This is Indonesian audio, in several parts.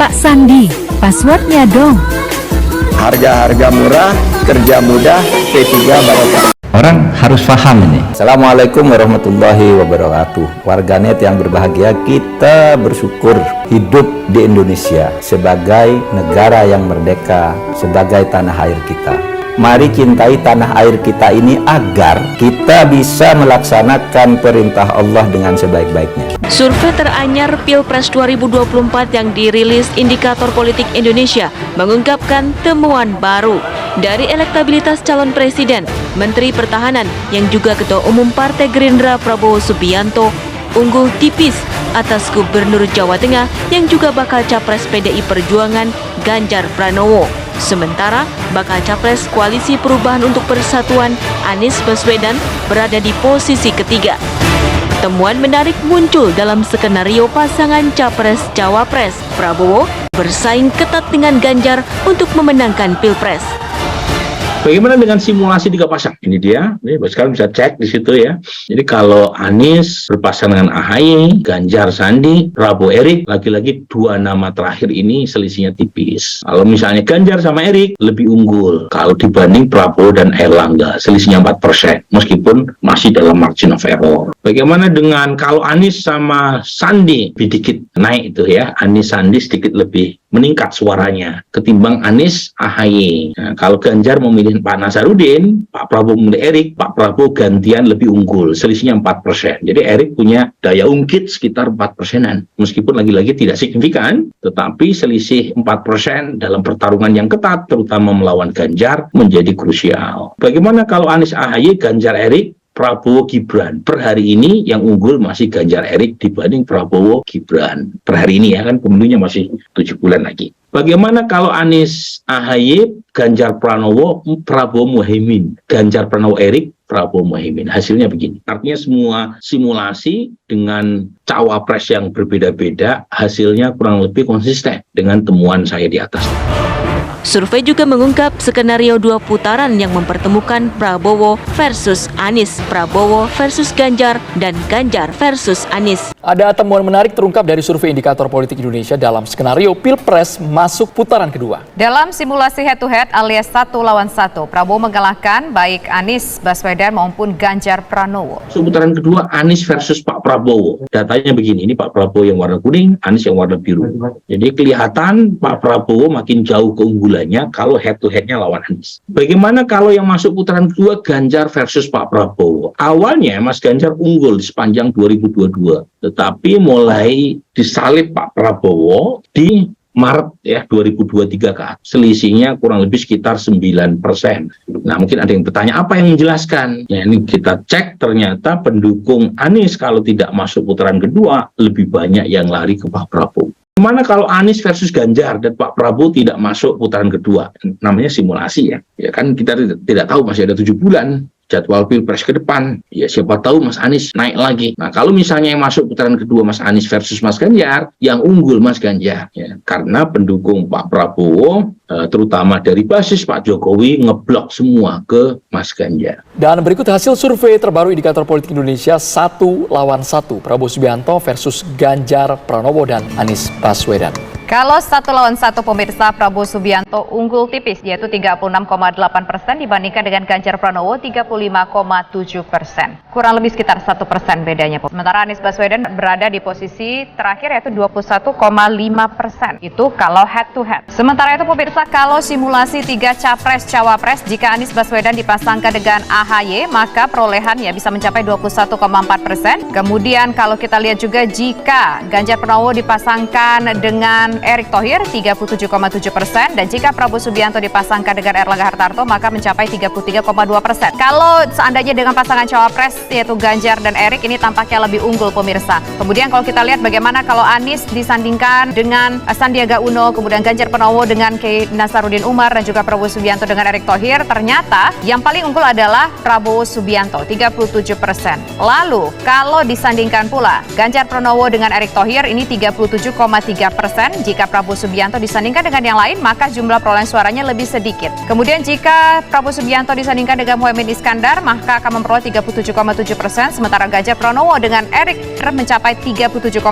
Pak Sandi, passwordnya dong. Harga-harga murah, kerja mudah, P3 Barokah. Orang harus paham ini. Assalamualaikum warahmatullahi wabarakatuh. Warganet yang berbahagia, kita bersyukur hidup di Indonesia sebagai negara yang merdeka, sebagai tanah air kita. Mari cintai tanah air kita ini agar kita bisa melaksanakan perintah Allah dengan sebaik-baiknya. Survei teranyar Pilpres 2024 yang dirilis Indikator Politik Indonesia mengungkapkan temuan baru. Dari elektabilitas calon presiden, Menteri Pertahanan yang juga Ketua Umum Partai Gerindra Prabowo Subianto unggul tipis atas Gubernur Jawa Tengah yang juga bakal capres PDI Perjuangan Ganjar Pranowo. Sementara bakal capres Koalisi Perubahan untuk Persatuan Anies Baswedan berada di posisi ketiga. Temuan menarik muncul dalam skenario pasangan Capres-Cawapres. Prabowo bersaing ketat dengan Ganjar untuk memenangkan Pilpres. Bagaimana dengan simulasi 3 pasang? Ini dia, sekarang bisa cek di situ ya. Jadi kalau Anies berpasangan dengan AHY, Ganjar Sandi, Prabowo Erik, lagi-lagi 2 nama terakhir ini selisihnya tipis. Kalau misalnya Ganjar sama Erik lebih unggul kalau dibanding Prabowo dan Erlangga, selisihnya 4%, meskipun masih dalam margin of error. Bagaimana dengan kalau Anies sama Sandi sedikit naik itu ya, Anies Sandi sedikit lebih meningkat suaranya ketimbang Anies AHY. Nah, kalau Ganjar memilih Pak Nasaruddin, Pak Prabowo memilih Erik, Pak Prabowo gantian lebih unggul, selisihnya 4%. Jadi Erik punya daya ungkit sekitar 4%-an. Meskipun lagi-lagi tidak signifikan, tetapi selisih 4% dalam pertarungan yang ketat, terutama melawan Ganjar, menjadi krusial. Bagaimana kalau Anies AHY, Ganjar Erik, Prabowo Gibran? Per hari ini yang unggul masih Ganjar Erik dibanding Prabowo Gibran. Per hari ini ya kan, pemilunya masih 7 bulan lagi. Bagaimana kalau Anies AHY, Ganjar Pranowo, Prabowo Muhaimin, Ganjar Pranowo Erik, Prabowo Muhaimin? Hasilnya begini. Artinya semua simulasi dengan cawapres yang berbeda-beda, hasilnya kurang lebih konsisten dengan temuan saya di atas. Survei juga mengungkap skenario 2 putaran yang mempertemukan Prabowo versus Anies, Prabowo versus Ganjar, dan Ganjar versus Anies. Ada temuan menarik terungkap dari survei Indikator Politik Indonesia dalam skenario Pilpres masuk putaran kedua. Dalam simulasi head-to-head alias 1 lawan 1, Prabowo mengalahkan baik Anies Baswedan maupun Ganjar Pranowo. Putaran kedua Anies versus Pak Prabowo. Datanya begini, ini Pak Prabowo yang warna kuning, Anies yang warna biru. Jadi kelihatan Pak Prabowo makin jauh keunggulan kalau head-to-headnya lawan Anies. Bagaimana kalau yang masuk putaran kedua Ganjar versus Pak Prabowo? Awalnya Mas Ganjar unggul di sepanjang 2022, tetapi mulai disalib Pak Prabowo di Maret ya 2023 ke atas. Selisihnya kurang lebih sekitar 9%. Nah, mungkin ada yang bertanya apa yang menjelaskan? Ya, ini kita cek, ternyata pendukung Anies kalau tidak masuk putaran kedua lebih banyak yang lari ke Pak Prabowo. Gimana kalau Anies versus Ganjar dan Pak Prabowo tidak masuk putaran kedua? Namanya simulasi ya. Ya kan kita tidak tahu, masih ada 7 bulan jadwal Pilpres ke depan. Ya siapa tahu Mas Anies naik lagi. Nah kalau misalnya yang masuk putaran kedua Mas Anies versus Mas Ganjar, yang unggul Mas Ganjar. Ya, karena pendukung Pak Prabowo, terutama dari basis Pak Jokowi, ngeblok semua ke Mas Ganjar. Dan berikut hasil survei terbaru Indikator Politik Indonesia 1 lawan 1. Prabowo Subianto versus Ganjar Pranowo dan Anies Baswedan. Kalau 1 lawan 1 pemirsa, Prabowo Subianto unggul tipis yaitu 36,8% dibandingkan dengan Ganjar Pranowo 35,7%. Kurang lebih sekitar 1% bedanya. Sementara Anies Baswedan berada di posisi terakhir yaitu 21,5%. Itu kalau head to head. Sementara itu pemirsa, kalau simulasi 3 capres-cawapres, jika Anies Baswedan dipasangkan dengan AHY, maka perolehannya bisa mencapai 21,4%. Kemudian kalau kita lihat juga jika Ganjar Pranowo dipasangkan dengan Erick Thohir 37,7%, dan jika Prabowo Subianto dipasangkan dengan Erlangga Hartarto maka mencapai 33,2%. Kalau seandainya dengan pasangan cawapres yaitu Ganjar dan Erick, ini tampaknya lebih unggul pemirsa. Kemudian kalau kita lihat bagaimana kalau Anies disandingkan dengan Sandiaga Uno, kemudian Ganjar Pranowo dengan Kiai Nasaruddin Umar, dan juga Prabowo Subianto dengan Erick Thohir, ternyata yang paling unggul adalah Prabowo Subianto 37%. Lalu kalau disandingkan pula Ganjar Pranowo dengan Erick Thohir, ini 37,3%. jika Prabowo Subianto disandingkan dengan yang lain, maka jumlah perolehan suaranya lebih sedikit. Kemudian jika Prabowo Subianto disandingkan dengan Muhaimin Iskandar, maka akan memperoleh 37,7%, sementara Ganjar Pranowo dengan Erick mencapai 37,6%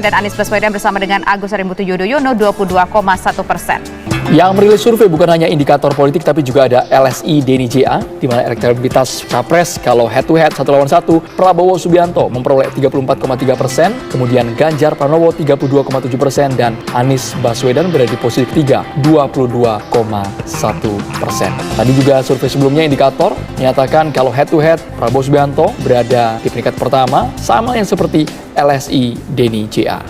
dan Anies Baswedan bersama dengan Agus Harimurti Yudhoyono 22,1%. Yang merilis survei bukan hanya indikator politik tapi juga ada LSI Denny JA, di mana elektabilitas capres kalau head to head 1 lawan 1, Prabowo Subianto memperoleh 34,3%, kemudian Ganjar Pranowo 32,7% dan Anies Baswedan berada di posisi ketiga 22,1%. Tadi juga survei sebelumnya indikator menyatakan kalau head to head Prabowo Subianto berada di peringkat pertama, sama yang seperti LSI Denny JA.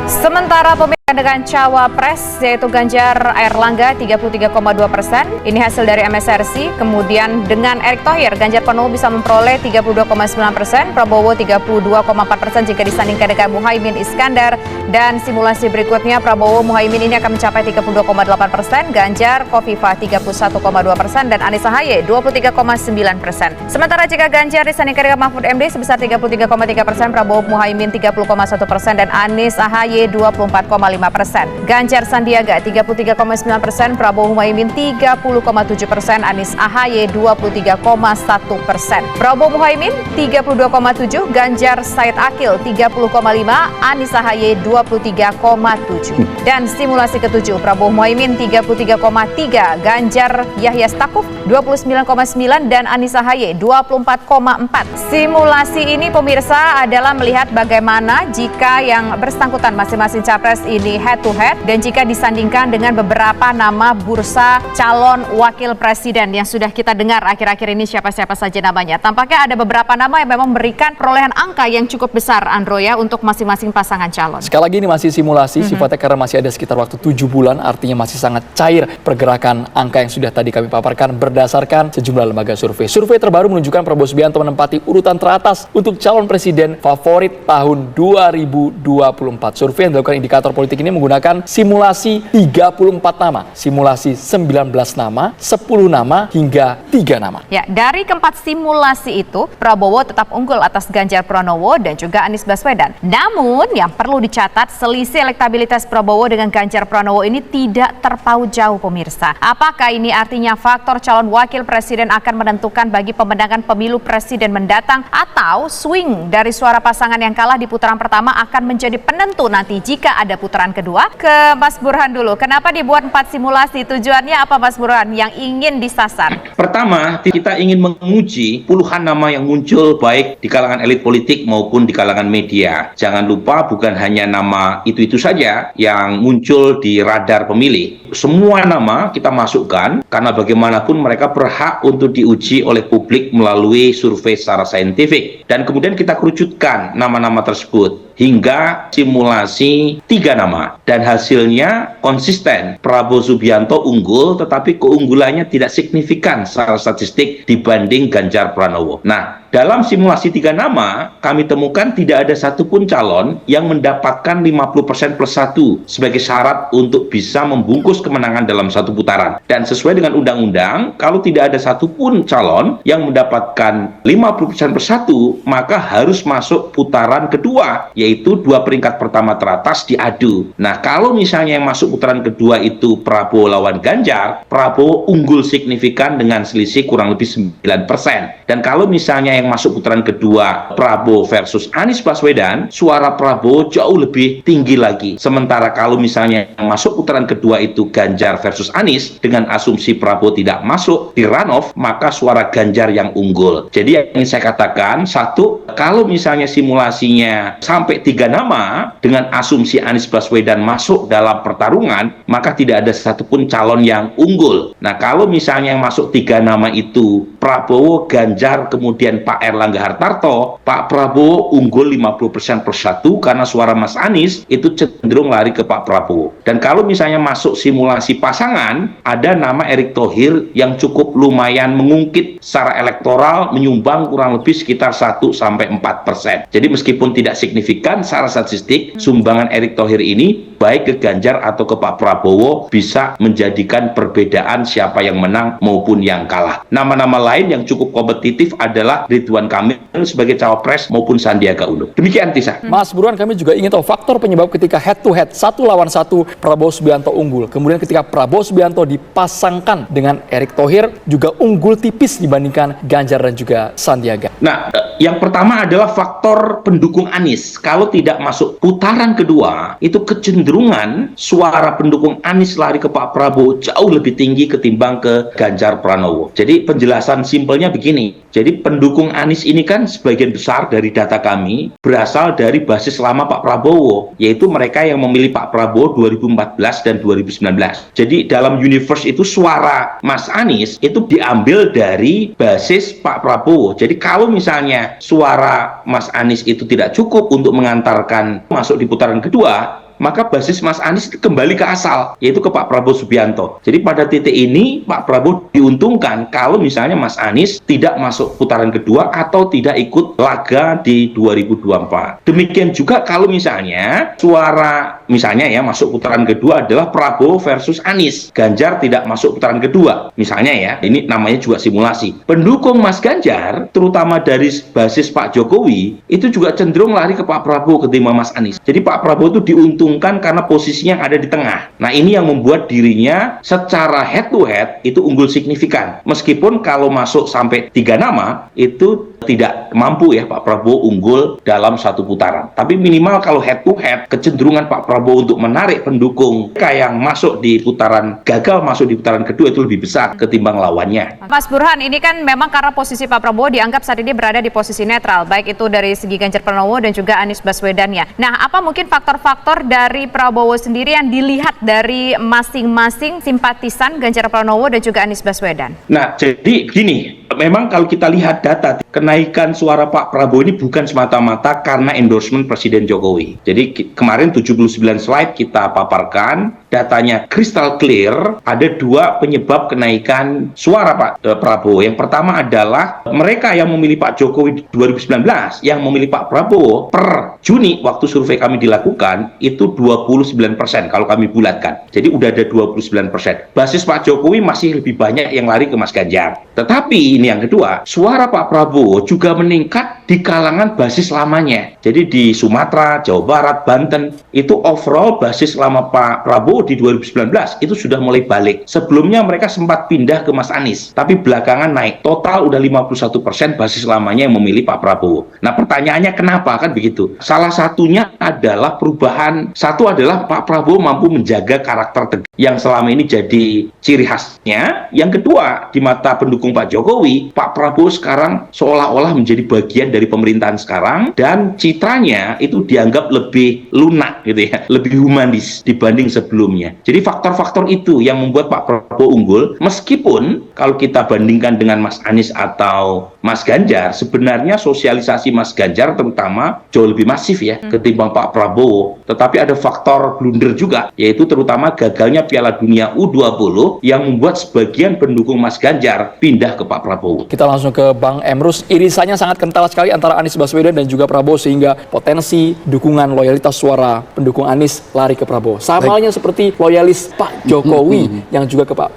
Sementara pemilihan dengan cawapres yaitu Ganjar Airlangga 33,2%. Ini hasil dari MSRC. Kemudian dengan Erick Thohir, Ganjar Pranowo bisa memperoleh 32,9%, Prabowo 32,4% jika disandingkan dengan Muhaimin Iskandar. Dan simulasi berikutnya Prabowo Muhaimin ini akan mencapai 32,8%, Ganjar Khofifah 31,2% dan Anies Ahaye 23,9%. Sementara jika Ganjar disandingkan dengan Mahfud MD sebesar 33,3%, Prabowo Muhaimin 30,1% dan Anies Ahaye 24,5%. Ganjar Sandiaga 33,9%, Prabowo Muhaimin 30,7%, Anies Ahaye 23,1%. Prabowo Muhaimin 32,7%, Ganjar Said Akil 30,5%, Anies Ahaye 23,7%. Dan simulasi ketujuh, Prabowo Muhaimin 33,3%, Ganjar Yahya Stakuf 29,9% dan Anies Ahaye 24,4%. Simulasi ini pemirsa adalah melihat bagaimana jika yang bersangkutan masing-masing capres ini head to head dan jika disandingkan dengan beberapa nama bursa calon wakil presiden yang sudah kita dengar akhir-akhir ini siapa-siapa saja namanya. Tampaknya ada beberapa nama yang memang memberikan perolehan angka yang cukup besar, Andro, ya, untuk masing-masing pasangan calon. Sekali lagi ini masih simulasi, sifatnya karena masih ada sekitar waktu 7 bulan, artinya masih sangat cair pergerakan angka yang sudah tadi kami paparkan berdasarkan sejumlah lembaga survei. Survei terbaru menunjukkan Prabowo Subianto menempati urutan teratas untuk calon presiden favorit tahun 2024. Survei yang dilakukan indikator politik ini menggunakan simulasi 34 nama, simulasi 19 nama, 10 nama, hingga 3 nama. Ya, dari keempat simulasi itu, Prabowo tetap unggul atas Ganjar Pranowo dan juga Anies Baswedan. Namun, yang perlu dicatat, selisih elektabilitas Prabowo dengan Ganjar Pranowo ini tidak terpaut jauh, pemirsa. Apakah ini artinya faktor calon wakil presiden akan menentukan bagi pemenangan pemilu presiden mendatang, atau swing dari suara pasangan yang kalah di putaran pertama akan menjadi penentu nanti jika ada putaran kedua? Ke Mas Burhan dulu, kenapa dibuat 4 simulasi? Tujuannya apa, Mas Burhan, yang ingin disasar? Pertama, kita ingin menguji puluhan nama yang muncul baik di kalangan elit politik maupun di kalangan media. Jangan lupa bukan hanya nama itu-itu saja yang muncul di radar pemilih. Semua nama kita masukkan karena bagaimanapun mereka berhak untuk diuji oleh publik melalui survei secara saintifik. Dan kemudian kita kerucutkan nama-nama tersebut hingga simulasi 3 nama. Dan hasilnya konsisten. Prabowo Subianto unggul, tetapi keunggulannya tidak signifikan secara statistik dibanding Ganjar Pranowo. Nah, dalam simulasi 3 nama, kami temukan tidak ada satupun calon yang mendapatkan 50% plus 1 sebagai syarat untuk bisa membungkus kemenangan dalam satu putaran. Dan sesuai dengan undang-undang, kalau tidak ada satupun calon yang mendapatkan 50% plus 1, maka harus masuk putaran kedua, yaitu 2 peringkat pertama teratas diadu. Nah, kalau misalnya yang masuk putaran kedua itu Prabowo lawan Ganjar, Prabowo unggul signifikan dengan selisih kurang lebih 9%. Dan kalau misalnya yang masuk putaran kedua Prabowo versus Anies Baswedan, suara Prabowo jauh lebih tinggi lagi. Sementara kalau misalnya yang masuk putaran kedua itu Ganjar versus Anies, dengan asumsi Prabowo tidak masuk di runoff, maka suara Ganjar yang unggul. Jadi yang ingin saya katakan, satu, kalau misalnya simulasinya sampai 3 nama dengan asumsi Anies Baswedan masuk dalam pertarungan, maka tidak ada satupun calon yang unggul. Nah, kalau misalnya yang masuk 3 nama itu Prabowo, Ganjar, kemudian Pak Airlangga Hartarto, Pak Prabowo unggul 50% per 1 karena suara Mas Anies itu cenderung lari ke Pak Prabowo. Dan kalau misalnya masuk simulasi pasangan, ada nama Erick Thohir yang cukup lumayan mengungkit secara elektoral, menyumbang kurang lebih sekitar 1-4%. Jadi meskipun tidak signifikan secara statistik, sumbangan Erick Thohir ini baik ke Ganjar atau ke Pak Prabowo bisa menjadikan perbedaan siapa yang menang maupun yang kalah. Nama-nama lain lain yang cukup kompetitif adalah Ridwan Kamil sebagai cawapres maupun Sandiaga Uno. Demikian Tisa. Mas Burhan, kami juga ingin tahu faktor penyebab ketika head to head 1 lawan 1 Prabowo Subianto unggul. Kemudian ketika Prabowo Subianto dipasangkan dengan Erick Thohir juga unggul tipis dibandingkan Ganjar dan juga Sandiaga. Nah, yang pertama adalah faktor pendukung Anies. Kalau tidak masuk putaran kedua, itu kecenderungan suara pendukung Anies lari ke Pak Prabowo jauh lebih tinggi ketimbang ke Ganjar Pranowo. Jadi penjelasan simpelnya begini. Jadi pendukung Anies ini kan sebagian besar dari data kami berasal dari basis lama Pak Prabowo, yaitu mereka yang memilih Pak Prabowo 2014 dan 2019. Jadi dalam universe itu suara Mas Anies itu diambil dari basis Pak Prabowo. Jadi kalau misalnya suara Mas Anies itu tidak cukup untuk mengantarkan masuk di putaran kedua, maka basis Mas Anies kembali ke asal, yaitu ke Pak Prabowo Subianto. Jadi pada titik ini Pak Prabowo diuntungkan kalau misalnya Mas Anies tidak masuk putaran kedua atau tidak ikut laga di 2024. Demikian juga kalau misalnya suara misalnya ya masuk putaran kedua adalah Prabowo versus Anies, Ganjar tidak masuk putaran kedua. Misalnya ya, ini namanya juga simulasi. Pendukung Mas Ganjar, terutama dari basis Pak Jokowi, itu juga cenderung lari ke Pak Prabowo ketimbang Mas Anies. Jadi Pak Prabowo itu diuntungkan karena posisinya ada di tengah. Nah, ini yang membuat dirinya secara head to head itu unggul signifikan. Meskipun kalau masuk sampai 3 nama itu tidak mampu ya Pak Prabowo unggul dalam satu putaran. Tapi minimal kalau head to head, kecenderungan Pak Prabowo untuk menarik pendukung yang masuk di putaran gagal masuk di putaran kedua itu lebih besar ketimbang lawannya. Mas Burhan, ini kan memang karena posisi Pak Prabowo dianggap saat ini berada di posisi netral, baik itu dari segi Ganjar Pranowo dan juga Anies Baswedannya. Nah, apa mungkin faktor-faktor dari Prabowo sendiri yang dilihat dari masing-masing simpatisan Ganjar Pranowo dan juga Anies Baswedan? Nah, jadi gini, memang kalau kita lihat data, kenaikan suara Pak Prabowo ini bukan semata-mata karena endorsement Presiden Jokowi. Jadi kemarin 79 slide kita paparkan, datanya crystal clear, ada 2 penyebab kenaikan suara Pak Prabowo. Yang pertama adalah mereka yang memilih Pak Jokowi 2019, yang memilih Pak Prabowo per Juni waktu survei kami dilakukan, itu 29% kalau kami bulatkan. Jadi udah ada 29%. Basis Pak Jokowi masih lebih banyak yang lari ke Mas Ganjar. Tetapi ini yang kedua, suara Pak Prabowo juga meningkat di kalangan basis lamanya. Jadi di Sumatera, Jawa Barat, Banten, itu overall basis lama Pak Prabowo di 2019 itu sudah mulai balik. Sebelumnya mereka sempat pindah ke Mas Anies, tapi belakangan naik. Total udah 51% basis lamanya yang memilih Pak Prabowo. Nah, pertanyaannya kenapa kan begitu? Salah satunya adalah perubahan. Satu adalah Pak Prabowo mampu menjaga karakter tegas yang selama ini jadi ciri khasnya. Yang kedua, di mata pendukung Pak Jokowi, Pak Prabowo sekarang seolah-olah menjadi bagian dari pemerintahan sekarang dan citranya itu dianggap lebih lunak gitu ya, lebih humanis dibanding sebelumnya. Jadi faktor-faktor itu yang membuat Pak Prabowo unggul, meskipun kalau kita bandingkan dengan Mas Anies atau Mas Ganjar, sebenarnya sosialisasi Mas Ganjar terutama jauh lebih masif ya ketimbang Pak Prabowo. Tetapi ada faktor blunder juga, yaitu terutama gagalnya Piala Dunia U20 yang membuat sebagian pendukung Mas Ganjar pindah ke Pak Prabowo. Kita langsung ke Bang Emrus. Irisannya sangat kental sekali antara Anies Baswedan dan juga Prabowo sehingga potensi dukungan loyalitas suara pendukung Anies lari ke Prabowo. Sama halnya seperti loyalis Pak Jokowi yang juga ke Pak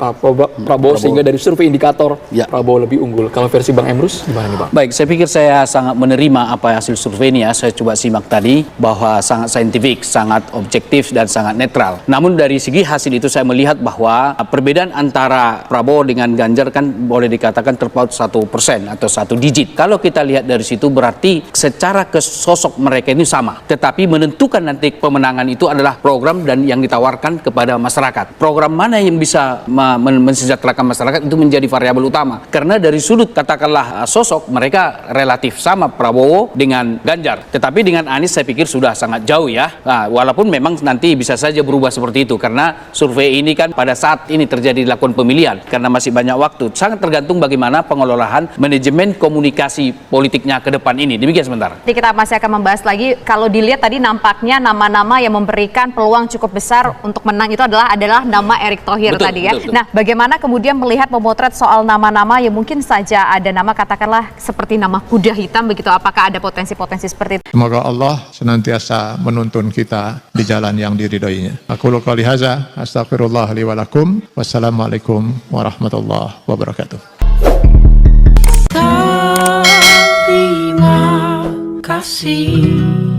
Prabowo sehingga dari survei indikator Prabowo lebih unggul. Kalau versi Bang Emrus gimana nih Bang? Baik, saya pikir saya sangat menerima apa hasil survei ini ya. Saya coba simak tadi bahwa sangat saintifik, sangat objektif dan sangat netral. Namun dari segi hasil itu saya melihat bahwa perbedaan antara Prabowo dengan Ganjar kan boleh dikatakan terpaut 1% atau 1 digit. Kalau kita lihat dari situ berarti secara sosok mereka ini sama. Tetapi menentukan nanti pemenangan itu adalah program dan yang ditawarkan kepada masyarakat. Program mana yang bisa mensejahterakan masyarakat itu menjadi variabel utama. Karena dari sudut katakanlah sosok mereka relatif sama Prabowo dengan Ganjar. Tetapi dengan Anies saya pikir sudah sangat jauh ya. Nah, walaupun memang nanti bisa saja berubah seperti itu karena survei ini kan pada saat ini terjadi dilakukan pemilihan karena masih banyak waktu. Sangat tergantung bagaimana pengelolaan manajemen komunikasi politiknya ke depan ini. Demikian sebentar. Nanti kita masih akan membahas lagi. Kalau dilihat tadi nampaknya nama-nama yang memberikan peluang cukup besar untuk menang itu adalah nama Erick Thohir tadi ya. Betul. Nah, bagaimana kemudian melihat memotret soal nama-nama yang mungkin saja ada nama katakanlah seperti nama kuda hitam begitu. Apakah ada potensi-potensi seperti itu? Semoga Allah senantiasa menuntun kita di jalan yang diridhoinya. Aku qouli hadza, astaghfirullah li wa lakum. Wassalamualaikum warahmatullahi wabarakatuh. kasih.